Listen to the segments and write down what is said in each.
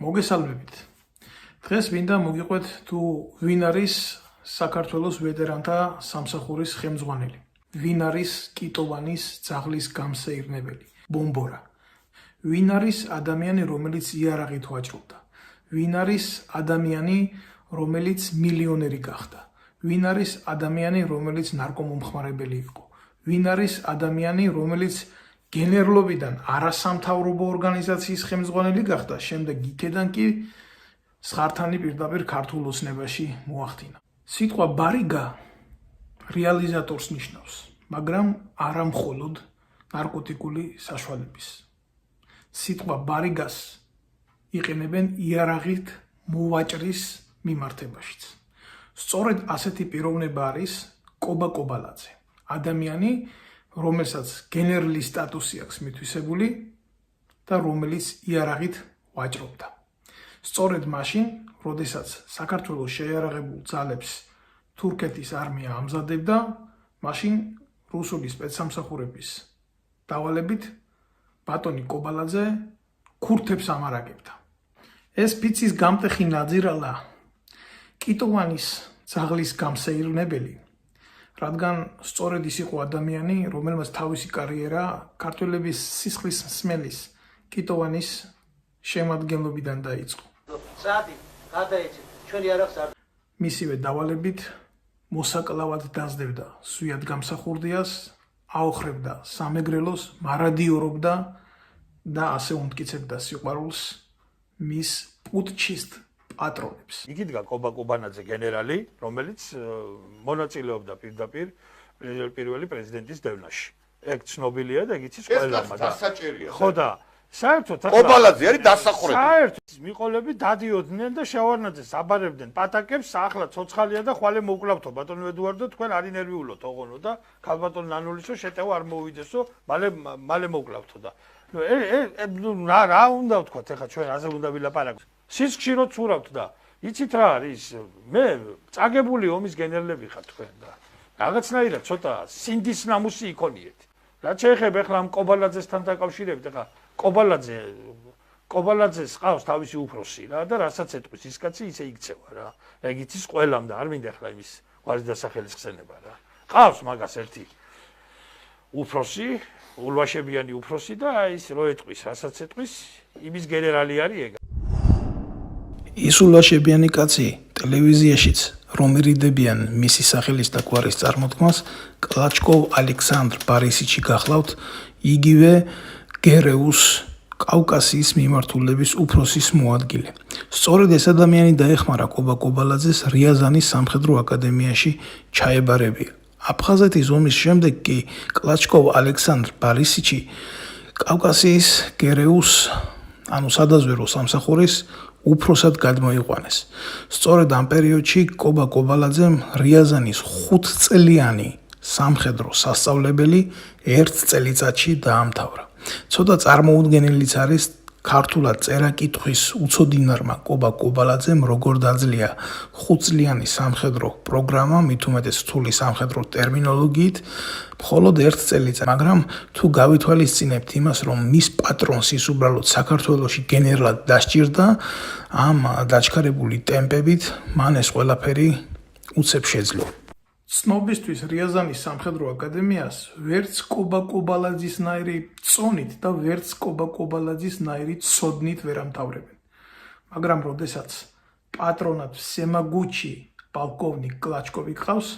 მოგესალმებით. დღეს მინდა მოგიყვეთ თუ ვინ არის საქართველოს ვეტერანთა სამსახურის ხელმძღვანელი. ვინ არის კიტოვანის ძაღლის გამსეირნებელი, ბომბორა. ვინ არის ადამიანი, რომელიც იარაღით ვაჭრობდა. ვინ არის ადამიანი, რომელიც მილიონერი გახდა. ვინ არის ადამიანი, რომელიც ნარკომომხმარებელი იყო. ვინ არის ადამიანი, რომელიც გენერლობიდან არასამთავრობო ორგანიზაციის ხელმძღვანელი გახდა, შემდეგ იქედან კი სხართანი პირდაპირ ქართულ ოცნებაში მოახდინა. სიტყვა ბარიგა რეალიზატორს ნიშნავს, მაგრამ არა მხოლოდ ნარკოტიკული საშუალების. სიტყვა ბარიგას იყენებენ იარაღით მოვაჭრის მიმართებაშიც. სწორედ ასეთი პიროვნება არის კობა კობალაძე, ადამიანი, რომელსაც გენერლის სტატუსი აქვს მითვისებული და რომელიც იარაღით ვაჭრობდა. სწორედ მაშინ, როდესაც საქართველოს შეიარაღებულ ძალებს თურქეთის არმია ამზადებდა, მაშინ რუსული სპეცსამსახურების დავალებით ბატონი კობალაძე ქურთებს ამარაგებდა. ეს ფიცის გამტეხი ნაძირალა კიტოვანის ძაღლის გამსეირნებელი, რადგან სწორედ ის იყო ადამიანი, რომელმაც თავისი კარიერა ქართველების სისხლის მსმელის კიტოვანის შემადგენლობიდან დაიწყო. მისივე დავალებით მოსაკლავად დასდევდა სვიად გამსახურდიას, აოხრებდა სამეგრელოს, მარადიორობდა და ასე უმტკიცებდა სიყვარულს მის პუტჩისტ პატრონებს. იქ იდგა კობა კობანაძე გენერალი, რომელიც მონაწილეობდა პირდაპირ პირველი პრეზიდენტის დევნაში. ეგ ცნობილია და ეგ იცის ყველამ. ეს დასაჭერია. ხო და საერთოდ კობალაძე არის დასახურებული. საერთოდ მიყოლები დადიოდნენ და შევარნაძეს აბარებდნენ პატაკებს, ახლა ცოცხალია და ხვალე მოუკლავთო ბატონო ედუარდო, თქვენ არი ნერვიულოთ ოღონო და ქალბატონ ნანულისო შეტევა არ მოვიდესო, მალე მოუკლავთო და რა უნდა ვთქვათ, ეხლა ჩვენ ასე უნდა ვილაპარაკოთ. სისხლში რო ცურავთ და იცით რა არის, მე წაგებული ომის გენერლები ხარ თქვენ და რაღაცნაირად ცოტა სინდის ნამუსი იქონიეთ. რაც შეეხება ახლა ამ კობალაძესთან დაკავშირებით, ახლა კობალაძეს ყავს თავისი უფროსი რა და რასაც ეტყვის ის კაცი ისე იქცევა რა. ეგ იცის ყველამ და არ მინდა ახლა იმის გვარის დასახელის ხსენება რა. ყავს მაგას ერთი უფროსი, ულვაშებიანი უფროსი და ის რო ეტყვის, რასაც ეტყვის, იმის გენერალი არის ეგ. ის ულვაშებიანი კაცი ტელევიზიაშიც რომ ირიდებიან მისი სახელის და გვარის წარმოთქმას, კლაჩკოვ ალექსანდრ ბარისიჩი გახლავთ, იგივე გერეუს კავკასიის მიმართულების უფროსის მოადგილე. სწორედ ეს ადამიანი დაეხმარა კობა კობალაძეს რიაზანის სამხედრო აკადემიაში ჩაებარებია. აფხაზეთის ომის შემდეგ კი კლაჩკოვ ალექსანდრ ბარისიჩი კავკასიის გერეუს, ანუ სადაზვერო სამსახურის უფროსად გადმოიყვანეს. სწორედ ამ პერიოდში კობა კობალაძემ რიაზანის 5-წლიანი სამხედრო სასწავლებელი 1 წელიწადში დაამთავრა. ცოტა წარმოუდგენელიც არის ქართულად წერა-კითხვის უცოდინარმა კობა კობალაძემ როგორ დაძლია 5-წლიანი სამხედრო პროგრამა, მით უმეტეს რთული სამხედრო ტერმინოლოგიით, მხოლოდ 1 წელიწად. მაგრამ თუ გავითვალისწინებთ იმას, რომ მის პატრონს ის უბრალოდ საქართველოში გენერლად დასჭირდა, ამ დაჩქარებული ტემპებით მან ეს ყველაფერი უცებ შეძლო. ცნობისთვის რიაზანის სამხედრო აკადემიას ვერც კობა კობალაძისნაირი წონით და ვერც კობა კობალაძისნაირი ცოდნით ვერ ამთავრებენ. მაგრამ როდესაც პატრონად სემაგუჩი პოლკოვნიკ კლაჩკოვი გყავს,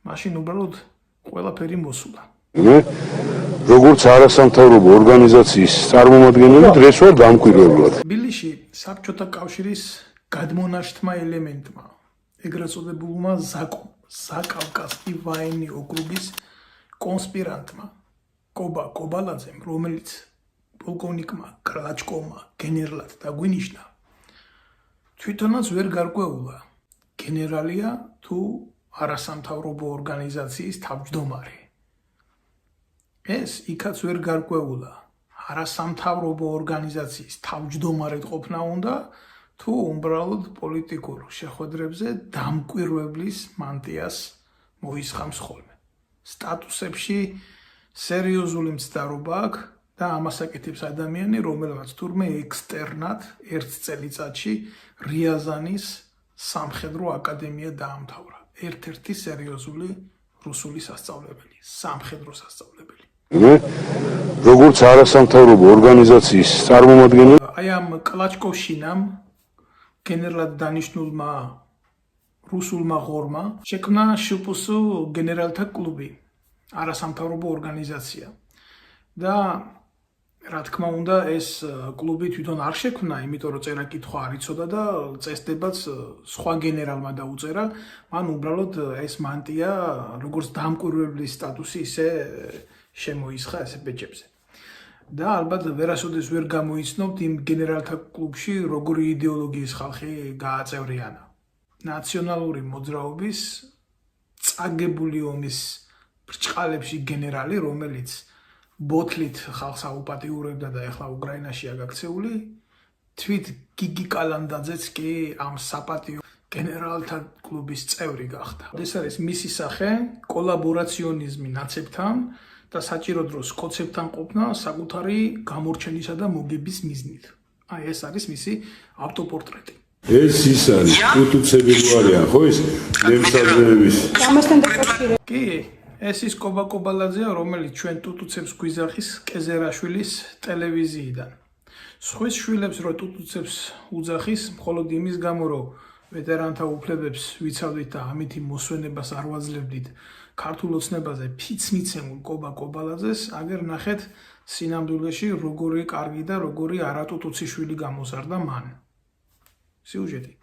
მაშინ უბრალოდ ყველაფერი მოსულა. მე როგორც არასამთავრობო ორგანიზაციის წარმომადგენელი დღეს ვარ დამკვირვებლად. თბილისში საბჭოთა კავშირის გადმონაშთმა ელემენტმა, ეგრეთ წოდებულმა ზაკავკასკი ვაენი ოკრუგის კონსპირანტმა კობა კობალაძემ, რომელიც პოლკოვნიკმა კლაჩკოვმა გენერლად დაგვინიშნა, თვითონაც ვერ გარკვეულა გენერალია თუ არასამთავრობო ორგანიზაციის თავმჯდომარე. ეს იქაც ვერ გარკვეულა არასამთავრობო ორგანიზაციის თავმჯდომარედ ყოფნა უნდა თუ უბრალოდ პოლიტიკურ შეხვედრებზე დამკვირვებლის მანტიას მოისხამს ხოლმე. სტატუსებში სერიოზული მცდარობა აქვს და ამას აკეთებს ადამიანი, რომელმაც თურმე ექსტერნად ერთ წელიწადში რიაზანის სამხედრო აკადემია დაამთავრა. ერთ-ერთი სერიოზული რუსული სასწავლებელი, სამხედრო სასწავლებელი. როგორც არასამთავრობო ორგანიზაციის წარმომადგენელი აი ამ კლაჩკოვშინამ გენერალად დანიშნულმა რუსულმა ღორმა შექმნა შპს გენერალთა კლუბი, არასამთავრობო ორგანიზაცია. და რა თქმა უნდა, ეს კლუბი თვითონ არ შექმნა, იმიტომ რომ წერა-კითხვა არ იცოდა და წესდებაც სხვა გენერალმა დაუწერა, მან უბრალოდ ეს მანტია როგორც დამკვირვებლის სტატუსი ისე შემოისხა ესე ბეჭებზე. და ალბათ ვერასოდეს ვერ გამოიცნობთ იმ გენერალთა კლუბში როგორი იდეოლოგიის ხალხი გააწევრიანა. ნაციონალური მოძრაობის წაგებული ომის ბრჭყალებში გენერალი, რომელიც ბოთლით ხალხს აუპატიურებდა და ეხლა უკრაინაშია გაქცეული, თვით გიგი კალანდაძეც კი ამ საპატიო გენერალთა კლუბის წევრი გახდა. ეს არის მისი სახე კოლაბორაციონიზმი ნაცებთან და საჭირო დროს კოცებთან ყოფნა საკუთარი გამორჩენისა და მოგების მიზნით. აი ეს არის მისი ავტოპორტრეტი. ეს ის არის უტუცებელი არიან, ხო ის მემსაძენების ამასთან დაკავშირებით კი, ეს ის კობა კობალაძეა, რომელიც ჩვენ ტუტუცებს გვიზახის კეზერაშვილის ტელევიზიიდან. სხვის შვილებს რო ტუტუცებს უძახის, მხოლოდ იმის გამო, რომ ვეტერანთა უფლებებს ვიცავდით და ამითი მოსვენებას არ ვაძლევდით ქართულ ოცნებაზე ფიც მიცემულ კობა კობალაძეს, აგერ ნახეთ სინამდვილეში როგორი კარგი და როგორი არატუტუცი შვილი გამოსარდა მან. სიუჟეტი.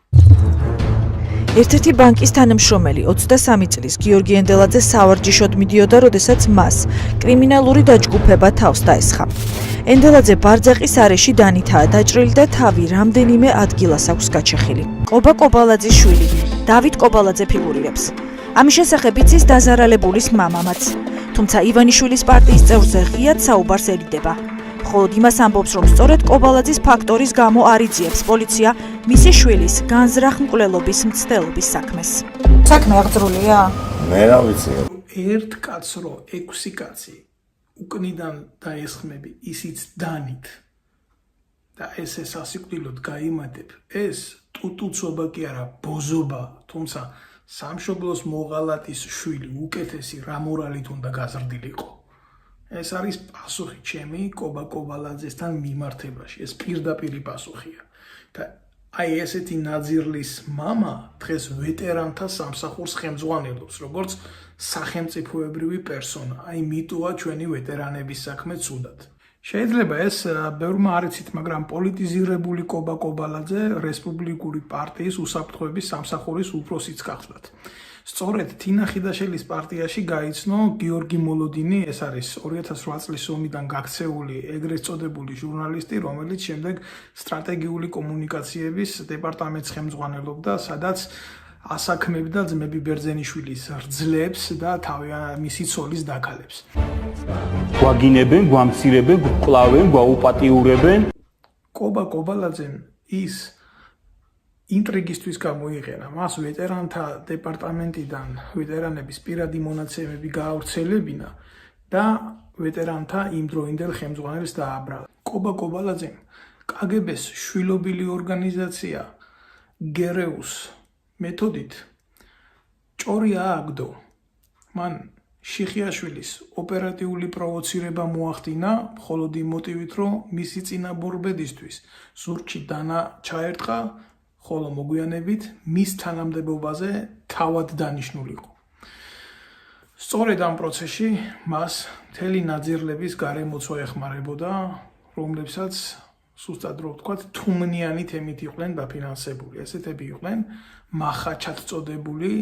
ერთ-ერთი ბანკის თანამშრომელი 23 წლის გიორგი ენდელაძე სავარჯიშოდ მიდიოდა, როდესაც მას კრიმინალური დაჯგუფება თავს დაესხა. ენდელაძე ბარძაყის არეში დანითაა დაჭრილი და თავი რამდენიმე ადგილას აქვს გაჩეხილი. ყობა კობალაძის შვილი დავით კობალაძე ფიგურირებს. ამის შესახებ იცის დაზარალებულის მამამაც, თუმცა ივანიშვილის პარტიის წევრზე ღიად საუბარს ერიდება. მხოლოდ იმას ამბობს, რომ სწორედ კობალაძის ფაქტორის გამო არ იძიებს პოლიცია მისი შვილის განზრახ-მკვლელობის მცდელობის საქმეს. საქმე აღძრულია? მე რა ვიცი. ერთ კაცს რო 6 კაცი უკნიდან დაესხმები, ისიც დანით და ესე სასიკვდილოდ გაიმატებ, ეს ტუტუცობა კი არა, ბოზობა, თუმცა სამშობლოს მოღალატის შვილი უკეთესი რა მორალით უნდა გაზრდილიყო. ეს არის პასუხი ჩემი კობა კობალაძესთან მიმართებაში, ეს პირდაპირი პასუხია. და აი ესეთი ნაძირლის მამა დღეს ვეტერანთა სამსახურს ხელმძღვანელობს, როგორც სახელმწიფოებრივი პერსონა. აი მიტოა ჩვენი ვეტერანების საქმე ცუდად. შეიძლება ეს ბევრმა არ იცით, მაგრამ პოლიტიზირებული კობა კობალაძე რესპუბლიკური პარტიის უსაფრთხოების სამსახურის უფროსიც გახლდათ. სწორედ თინა ხიდაშელის პარტიაში გაიცნო გიორგი მოლოდინი, ეს არის 2008 წლის ომიდან გაქცეული ეგრეთ წოდებული ჟურნალისტი, რომელიც შემდეგ სტრატეგიული კომუნიკაციების დეპარტამენტს ხელმძღვანელობდა, სადაც ასაქმებდა ძმები ბერძენიშვილის რძლებს და მისი ცოლის დაქალებს. გვაგინებენ, გვამცირებენ, გვკლავენ, გვაუპატიურებენ. კობა კობალაძემ ის ინტრიგისთვის გამოიყენა, მას ვეტერანთა დეპარტამენტიდან ვეტერანების პირადი მონაცემები გაავრცელებინა და ვეტერანთა იმდროინდელ ხელმძღვანელს დააბრალა. კობა კობალაძემ კგბ-ს შვილობილი ორგანიზაცია გერეუს მეთოდით ჭორი ააგდო. მან შიხიაშვილის ოპერატიული პროვოცირება მოახდინა, მხოლოდ იმ მოტივით, რომ მისი წინამორბედისთვის ზურგში დანა ჩაერტყა, ხოლო მოგვიანებით მის თანამდებობაზე თავად დანიშნულიყო. სწორედ ამ პროცესში მას მთელი ნაძირლების გარემოცვა ეხმარებოდა, რომლებსაც სუსტად რო ვთქვათ, თუმნიანი თემით იყვნენ დაფინანსებული. ესეთები იყვნენ მახაჩად წოდებული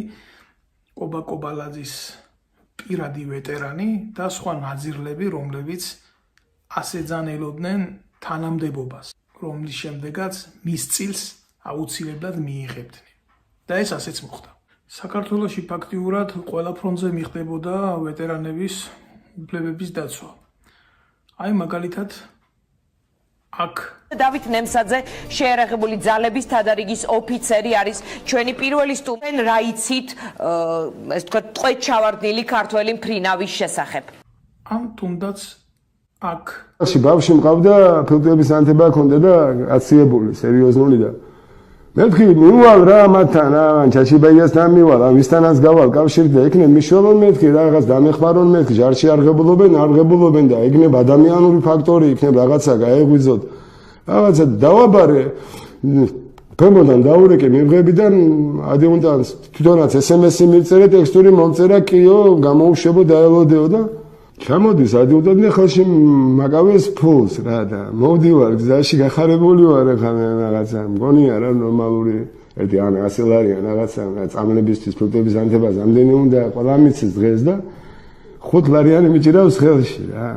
კობა კობალაძის პირადი ვეტერანი და სხვა ნაძირლები, რომლებიც ასეძანელოდნენ თანამდებობას, რომლის შემდეგაც მის წილს აუცილებლად მიიღებდნენ. და ეს ასეც მოხდა. საქართველოში ფაქტიურად ყველა ფრონტზე მიხდებოდა ვეტერანების უფლებების დაცვა. აი მაგალითად აქ დავით ნემსაძე შეერაღებული ძალების თადარიგის ოფიცერი არის ჩვენი პირველი სტუმარი. რა იცით, ეს თქვა ტყვედ ჩავარდნილი ქართველი მფრინავის შესახებ? ამ თუნდაც აქ ბავშვი მყავდა, ფილტრების ანთება ჰქონდა და აციებული, სერიოზული და მეთქი მივალ რა მათთან რა ჩაჩიბაიასთან მივალ რა ვისთანაც გავალ კავშირი და იქნებ მიშველონ მეთქი რაღაც დამეხმარონ მეთქი ჟარში არ ღებულობენ და იქნებ ადამიანური ფაქტორი იქნებ რაღაცა გაეღვიძოთ რაღაცა დავაბარე ფემოდან დაურეკე მიღებიდან ადიუნტანტს თვითონაც SMS-ი მიწერე ტექსტური მომწერა კიო გამოუშვებო დაელოდეო და ჩამოდის ადიუტანტი ხელში მაკავეს ფულს რა და მოვდივარ გზაში გახარებული ვარ ახლა რაღაცა მგონია რა ნორმალური ერთი ან 100 ლარი ან რაღაცა წამლებისთვის ფილტრების ანთებას ამდენი უნდა ყველა მიცის დღეს და 5 ლარიანი მიჭირავს ხელში რა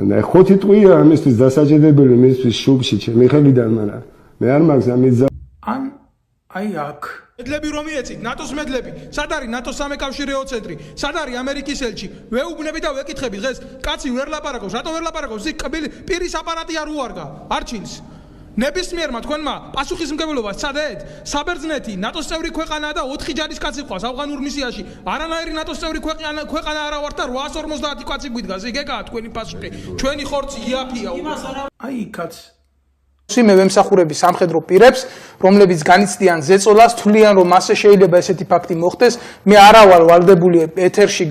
და 5 ტყვია ამისთვის დასაჭედებელი მისთვის შუბში ჩემი ხელიდან მაგრამ მე არ მაქვს ამის ან აი აქ მედლები რომ მიეცი ნატოს მედლები სად არის ნატოს სამეკავშირეო ცენტრი სად არის ამერიკის ელჩი ვეუბნები და ვეკითხები დღეს კაცი ვერ ლაპარაკობს რატო ვერ ლაპარაკობს პირის აპარატი არ უარგა არჩილს ნებისმიერმა თქვენმა პასუხისმგებლობას სცადეთ საბერძნეთი ნატოს წევრი ქვეყანაა და 4 ჯარისკაცი ყავს ავღანურ მისიაში არანაირი ნატოს წევრი ქვეყანა არა ვართ და 850 კაცი გვიდგას ეგაა თქვენი პასუხი ჩვენი ხორცი იაფია აი იქაც მე ვემსახურები სამხედრო პირებს, რომლებიც განიცდიან ზეწოლას, თვლიან რომ მასე შეიძლება ესეთი ფაქტი მოხდეს. მე არა ვარ ვალდებული ეთერში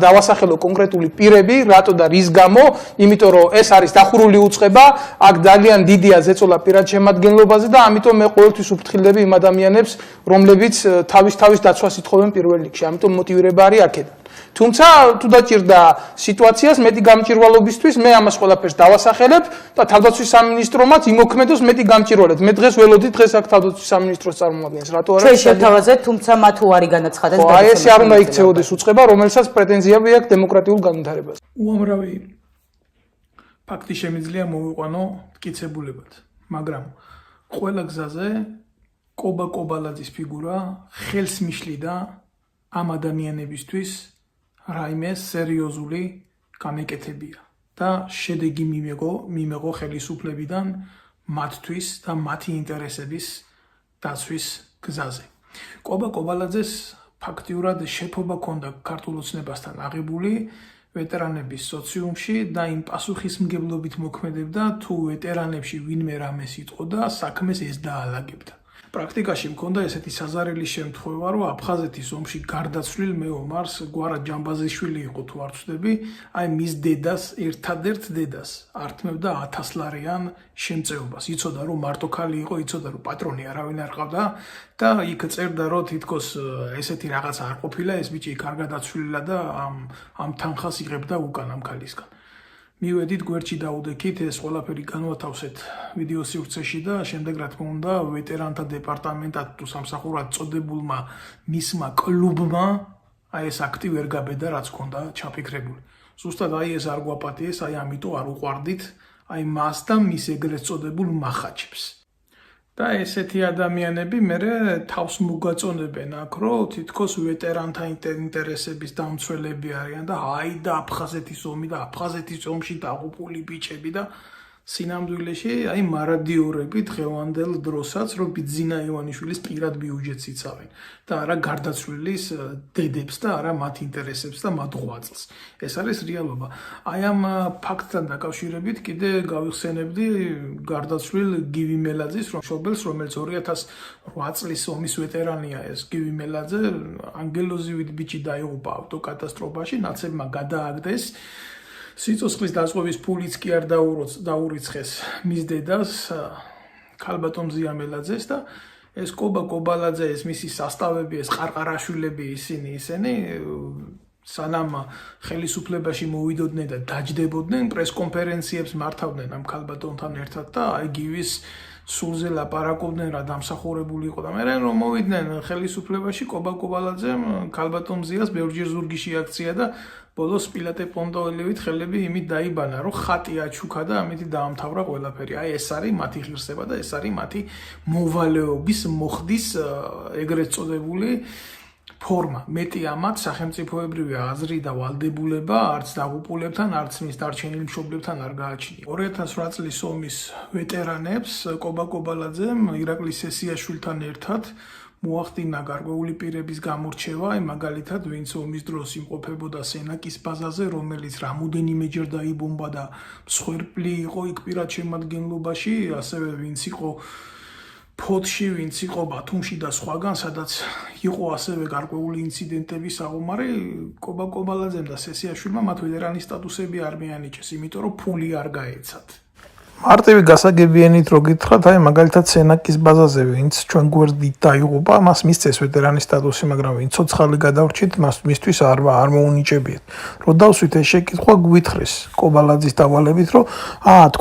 დავასახელო კონკრეტული პირები, რატო და რის გამო, იმიტომ რომ ეს არის დახურული უწყება, აქ ძალიან დიდია ზეწოლა პირად შემადგენლობაზე და ამიტომ მე ყოველთვის უფრთხილდები იმ ადამიანებს, რომლებიც თავის დაცვას ითხოვენ პირველ რიგში. ამიტომ მოტივირება არის აქედან. თუმცა თუ დაჭირდა სიტუაციას მეტი გამჭირვალობისთვის მე ამას ყველაფერს დავასახელებ და თავდაცვის სამინისტრომაც იმოქმედოს მეტი გამჭირვალედ. მე დღეს ველოდი დღეს აქ თავდაცვის სამინისტროს წარმოადგენს. რატო არა? ჩვენ შევთავაზეთ, თუმცა მათ უარი განაცხადეს და ეს არ უნდა იქცეოდეს უწყება, რომელსაც პრეტენზიები აქვს დემოკრატიულ განვითარებას. უამრავი ფაქტი შემიძლია მოვიყვანო მტკიცებულებად, მაგრამ ყველა გზაზე კობა კობალაძის ფიგურა ხელს მიშლიდა ამ ადამიანებისთვის რაიმე სერიოზული გამეკეთებია და შედეგი მიმეღო ხელისუფლებიდან მათთვის და მათი ინტერესების დაცვის გზაზე. კობა კობალაძეს ფაქტიურად შეფობა ჰქონდა ქართულ ოცნებასთან აღებული ვეტერანების სოციუმში და იმ პასუხისმგებლობით მოქმედებდა თუ ვეტერანებში ვინმე რამეს იტყო და საქმეს ეს დაალაგებდა. პრაქტიკაში მქონდა ესეთი საზარელი შემთხვევა, რომ აფხაზეთის ომში გარდაცვლილ მეომარს გვარა ჯამბაზიშვილი იყო თუ არ ვცდები, აი მის დედას, ერთადერთ დედას ართმევდა 1000 ლარიან შემწეობას. იცოდა რომ მარტო ქალი იყო, იცოდა რომ პატრონი არავინ არ ყავდა და იქ წერდა რომ თითქოს ესეთი რაღაცა არ ყოფილა, ეს ბიჭი იქ არ გადაცვლილა და ამ თანხას იღებდა უკან ამ ქალისგან. მივედით გვერდში დაუდექით ეს ყველაფერი განვათავსეთ ვიდეო სივრცეში და შემდეგ რა თქმა უნდა ვეტერანთა დეპარტამენტად თუ სამსახურად წოდებულმა მისმა კლუბმა აი ეს აქტი ვერ გაბედა რაც ჰქონდა ჩაფიქრებული. ზუსტად აი ეს არ გვაპატიეს, აი ამიტომ არ უყვარდით აი მას და მის ეგრეთ წოდებულ მახაჩებს. და ესეთი ადამიანები მერე თავს მოგაწონებენ აქ რომ თითქოს ვეტერანთა ინტერესების დამცველები არიან და აი და აფხაზეთის ომი და აფხაზეთის ომში დაღუპული ბიჭები და სინამდვილეში აი მარადიორები დღევანდელ დროსაც რომ ბიძინა ივანიშვილის პირად ბიუჯეტს იცავენ და არა გარდაცვლილის დედებს და არა მათ ინტერესებს და მათ ღვაწლს. ეს არის რეალობა. აი ამ ფაქტთან დაკავშირებით კიდე გავიხსენებდი გარდაცვლილ გივი მელაძის მშობელს, რომელიც 2008 წლის ომის ვეტერანია ეს გივი მელაძე, ანგელოზივით ბიჭი დაიღუპა ავტოკატასტროფაში, ნაცებმა გადააგდეს სიცოცხლის დაწვევის ფულიც კი არ დაურიცხეს მის დედას ქალბატონ ზიამელაძეს და ეს კობა კობალაძე ეს მისი სასტავები ეს ყარყარაშვილები ისინი სანამ ხელისუფლებაში მოვიდოდნენ და დაჯდებოდნენ პრესკონფერენციებს მართავდნენ ამ ქალბატონთან ერთად და აი გივის სულზე ლაპარაკობდნენ რა დამსახურებული იყო და მე რომ მოვიდნენ ხელისუფლებაში კობა კობალაძემ ქალბატონ ზიას ბევრჯერ ზურგიში აქცია და ბოლოს პილატე პონტოელივით ხელები იმით დაიბანა რომ ხატი აჩუქა და ამით დაამთავრა ყველაფერი. აი ეს არის მათი ღირსება და ეს არის მათი მოვალეობის მოხდის ეგრეთ წოდებული ფორმა. მეტი ამათ სახელმწიფოებრივი აზრი და ვალდებულება არც დაღუპულებთან, არც მის დარჩენილ მშობლებთან არ გააჩნია. 2008 წლის ომის ვეტერანებს კობა კობალაძემ ირაკლი სესიაშვილთან ერთად მოახდინა გარკვეული პირების გამორჩევა, მაგალითად, ვინც ომის დროს იმყოფებოდა სენაკის ბაზაზე, რომელიც რამოდენიმეჯერ დაიბომბა და მსხვერპლი იყო იქ პირად შემადგენლობაში, ასევე ვინც იყო ფოთში, ვინც იყო ბათუმში და სხვაგან, სადაც იყო ასევე გარკვეული ინციდენტები საომარი, კობა კობალაძემ და სესიაშვილმა მათ ვეტერანის სტატუსები არ მიანიჭეს, იმიტომ რომ ფული არ გაეცათ. მარტივი გასაგებიანით რო გითხრათ, აი მაგალითად სენაკის ბაზაზე ვინც ჩვენ გვერდით დაიღუპა, მას მისცეს ვეტერანის სტატუსი, მაგრამ ვინც ცოცხალი გადავრჩით, მისთვის არ მოუნიჭებიათ. რო დავსვით ეს შეკითხვა გვითხრეს კობალაძის დავალებით, რომ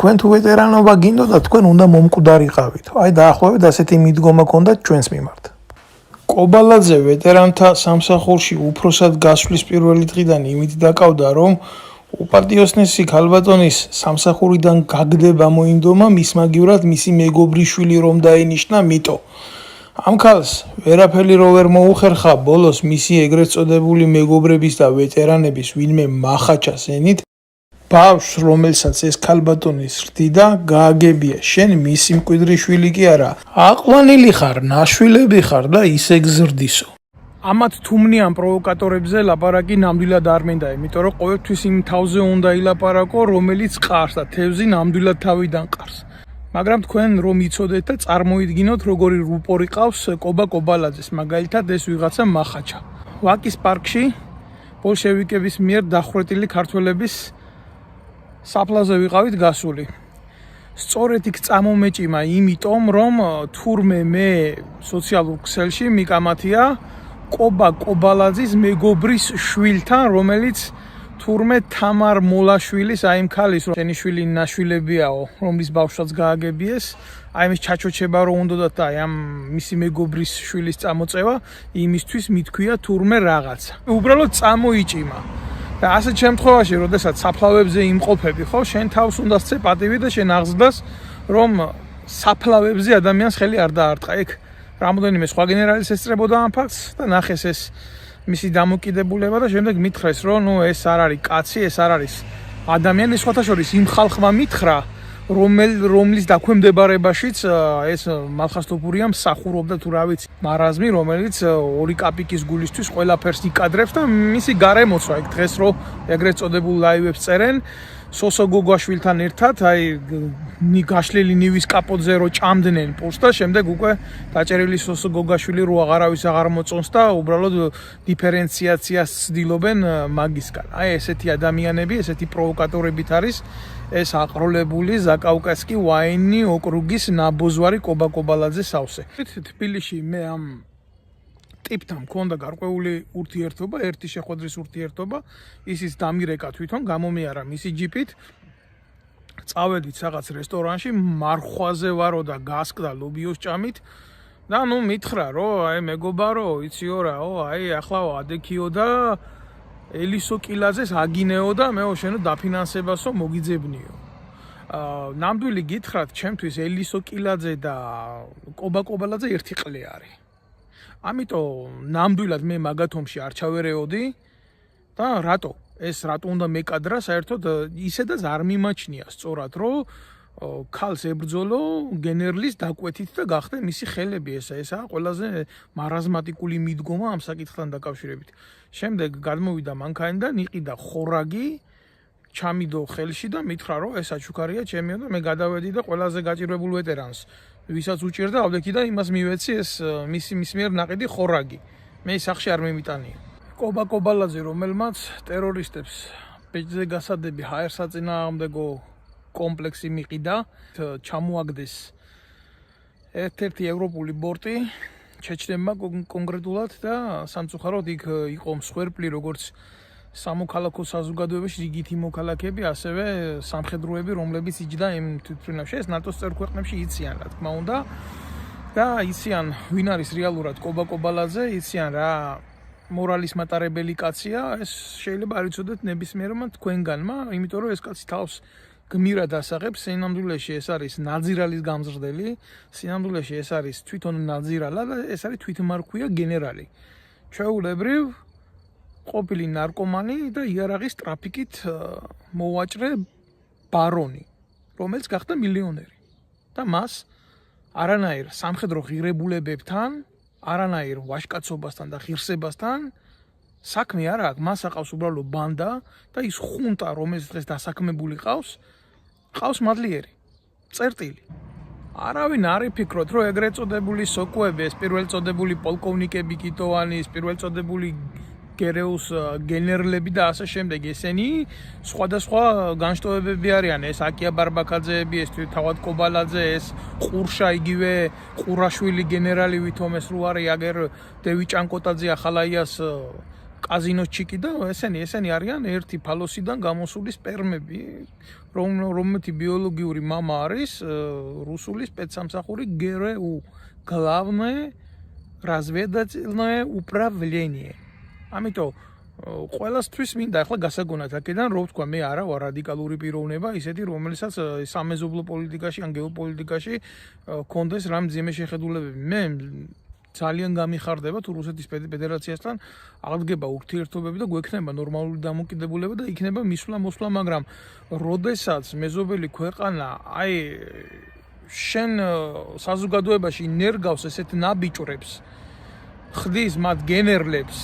თქვენ თუ ვეტერანობა გინდოდა, თქვენ უნდა მომკვდარიყავით. აი დაახლოებით ასეთი მიდგომა ჰქონდათ ჩვენს მიმართ. კობალაძე ვეტერანთა სამსახურში უფროსად გასვლის პირველი დღიდან იმით დაკავდა, რომ უპარტიოსნესი ქალბატონის სამსახურიდან გაგდება მოინდომა მის მაგივრად მისი მეგობრიშვილი რომ დაენიშნა მიტო. ამ ქალს ვერაფერი რო ვერ მოუხერხა ბოლოს მისი ეგრეთ წოდებული მეგობრების და ვეტერანების ვინმე მახაჩას ენით ბავშვს რომელსაც ეს ქალბატონი სრდიდა გააგებია შენ მისი მკვიდრიშვილი კი არა აყვანილი ხარ ნაშვილები ხარ და ისე გზრდისო. ამათ თუმნიან პროვოკატორებზე ლაპარაკი ნამდვილად არ მინდა, იმიტომ რომ ყოველთვის იმ თავზე უნდა ილაპარაკო, რომელიც ყარს და თევზი ნამდვილად თავიდან ყარს. მაგრამ თქვენ რომ იცოდეთ და წარმოიდგინოთ, როგორი რუპორი ყავს კობა კობალაძეს, მაგალითად ეს ვიღაცა მახაჩა. ვაკის პარკში ბოლშევიკების მიერ დახვრეტილი ქართველების საფლავზე ვიყავით გასული. სწორედ იქ წამომეჭიმა, იმიტომ რომ თურმე მე სოციალურ ქსელში მიკამათია კობა კობალაძის მეგობრის შვილთან, რომელიც თურმე თამარ მოლაშვილის, აი იმ ქალის, რომ შენი შვილი ნაშვილებიაო, რომლის ბავშვსაც გააგებიეს, აი ეს ჩაჩოჩება რო უნდათ და აი ამ მისი მეგობრის შვილის წამოწევა, იმისთვის მithქვია თურმე რაღაცა. უბრალოდ წამოიჭიმა. და ასეთ შემთხვევაში, როდესაც საფლავებზე იმყოფები, ხო, შენ თავს უნდა სცე პატივი და შენ აღზრდას, რომ საფლავებზე ადამიანს ხელი არ დაარტყა. ეგ რამოდენიმე სხვა გენერალის ესწრებოდა ამ ფაქტს და ნახეს ეს მისი დამოკიდებულება და შემდეგ მითხრეს, რომ ნუ ეს არ არის კაცი, ეს არ არის ადამიანი, სხვათა შორის იმ ხალხმა მითხრა, რომლის დაქვემდებარებაშიც ეს მალხასტოფურია მსახურობდა თუ რა ვიცი, მარაზმი, რომელიც 2 კაპიკის გულისთვის ყველაფერს იკადრებს და მისი გარემოცვა იქ დღეს რო ეგრეთ წოდებულ ლაივებს წერენ სოსო გოგაშვილთან ერთად, აი გაშლილი ნივის კაპოძე რო ჭამდნენ პურს და შემდეგ უკვე დაჭერილი სოსო გოგაშვილი რო აღარავის აღარ მოწონს და უბრალოდ დიფერენციაციას ცდილობენ მაგისგან. აი ესეთი ადამიანები, ესეთი პროვოკატორებით არის ეს აყროლებული ზაკავკასკი ვაინი ოკრუგის ნაბოძვარი კობა კობალაძე სავსე. თბილისში მე ამ ტიპთან მქონდა გარკვეული ურთიერთობა, ერთი შეხვედრის ურთიერთობა, ისიც დამირეკა თვითონ, გამომიარა მისი ჯიპით. წავედით რაღაც რესტორანში, მარხვაზე ვარო და გასკდა ლობიოს ჭამით და ნუ მითხრა, რომ აი მეგობარო, იციო რაო, აი ახლა ადექიო და ელისო კილაძეს აგინეო და მეო შენო დაფინანსებასო მოგიძებნიო. ნამდვილი გითხრათ, ჩემთვის ელისო კილაძე და კობა კობალაძე ერთი ყლე არის. ამიტომ ნამდვილად მე მაგათომში არ ჩავერეოდი და რატო უნდა მეკადრა საერთოდ ისედაც არ მიმაჩნია სწორად რომ ქალს ებრძოლო გენერლის დაკვეთით და გახდა მისი ხელები ესაა ყველაზე მარაზმატიკული მიდგომა ამ საკითხთან დაკავშირებით. შემდეგ გადმოვიდა მანქანი და ნიყიდა ხორაგი ჩამიდო ხელში და მითხრა რომ ეს აჩუქარია ჩემიო და მე გადავედი და ყველაზე გაჭირვებულ ვეტერანს ვისაც უჭირდა ავდექი და იმას მივეცი ეს მის მიერ ნაყიდი ხორაგი. მე სახში არ მიმიტანია. კობა კობალაძე რომელმაც ტერორისტებს ბეჭდზე გასადები ჰაერსაწინააღმდეგო კომპლექსი მიყიდა, ჩამოაგდეს ერთ-ერთი ევროპული ბორტი ჩეჩნებმა კონკრეტულად და სამწუხაროდ იქ იყო მსხვერპლი როგორც სამოქალაქო საზოგადოებაში რიგითი მოქალაქეები, ასევე სამხედროები, რომლებიც იჯდა იმ თვითმფრინავში. ეს ნატოს წევრ ქვეყნებში იციან, რა თქმა უნდა. და იციან ვინ არის რეალურად კობა კობალაძე, იციან რა მორალის მატარებელი კაცია, ეს შეიძლება არ იცოდეთ ნებისმიერმა თქვენგანმა, იმიტომ რომ ეს კაცი თავს გმირად ასაღებს, სინამდვილეში ეს არის ნაძირალის გამზრდელი, სინამდვილეში ეს არის თვითონ ნაძირალა და ეს არის თვითმარქვია გენერალი. ჩვეულებრივ ყოფილი ნარკომანი და იარაღის ტრაფიკით მოვაჭრე ბარონი, რომელიც გახდა მილიონერი და მას არანაირ სამხედრო ღირებულებებთან არანაირ ვაჟკაცობასთან და ღირსებასთან საქმე არ აქვს, მას აყავს უბრალოდ ბანდა და ის ხუნტა, რომელიც დღეს დასაქმებული ყავს მადლიერი, წერტილი. არავინ არ იფიქროთ, რომ ეგრეთ წოდებული სოკოები, ეს პირველ წოდებული პოლკოვნიკები კიტოვანის, პირველ წოდებული გერეუს გენერლები და ასე შემდეგ, ესენი სხვადასხვა განშტოებები არიან, ეს აკია ბარბაკაძეები, ეს თავად კობალაძე, ეს ყურშა იგივე ყურაშვილი გენერალი ვითომ ეს რო არის, აგერ დევი ჭანკოტაძე ახალაიას კაზინოს ჩიკი და ესენი არიან ერთი ფალოსიდან გამოსული სპერმები, რომელთი ბიოლოგიური მამა არის რუსული სპეცსამსახური ГРУ, Главное разведывательное управление. ამიტომ ყველასთვის მინდა ახლა გასაგონად აქედან რომ ვთქვა მე არა ვარ რადიკალური პიროვნება ისეთი რომელსაც სამეზობლო პოლიტიკაში ან გეოპოლიტიკაში კონდეს რამ ძიმე შეხედულებები მე ძალიან გამიხარდება თუ რუსეთის ფედერაციასთან აღდგება ურთიერთობები და გვექნება ნორმალური დამოკიდებულება და იქნება მისვლა-მოსვლა მაგრამ როდესაც მეზობელი ქვეყანა აი შენ საზოგადოებაში ნერგავს ესეთ ნაბიჭრებს ხდის მათ გენერლებს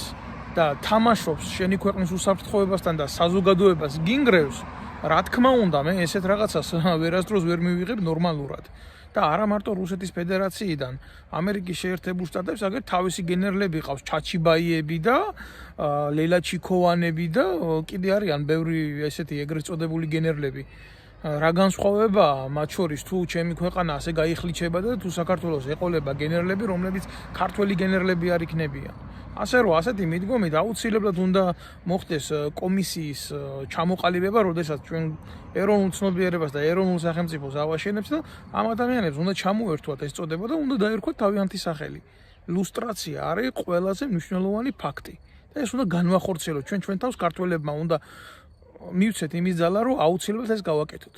და თამაშობს შენი ქვეყნის უსაფრთხოებასთან და საზოგადოებას გინგრევს, რა თქმა უნდა, მე ესეთ რაღაცას ვერასდროს ვერ მივიღებ ნორმალურად. და არა მარტო რუსეთის ფედერაციიდან, ამერიკის შეერთებულ შტატებს აგერ თავისი გენერლები ყავს, ჩაჩიბაიები და ლელა ჩიქოვანები და კიდე არიან ბევრი ესეთი ეგრეთ წოდებული გენერლები. რა განსხვავებაა მათ შორის თუ ჩემი ქვეყანა ასე გაიხლიჩება და თუ საქართველოს ეყოლება გენერლები, რომლებიც ქართველი გენერლები არ იქნებიან. ასე რომ ასეთი მიდგომით აუცილებლად უნდა მოხდეს კომისიის ჩამოყალიბება, როდესაც ჩვენ ეროვნულ ცნობიერებას და ეროვნულ სახელმწიფოს ავაშენებს და ამ ადამიანებს უნდა ჩამოერთვათ ეს წოდება და უნდა დაერქვათ თავიანთი სახელი. ლუსტრაცია არის ყველაზე მნიშვნელოვანი ფაქტი და ეს უნდა განვახორციელოთ ჩვენ თავს ქართველებმა უნდა მივცეთ იმის ძალა, რომ აუცილებლად ეს გავაკეთოთ.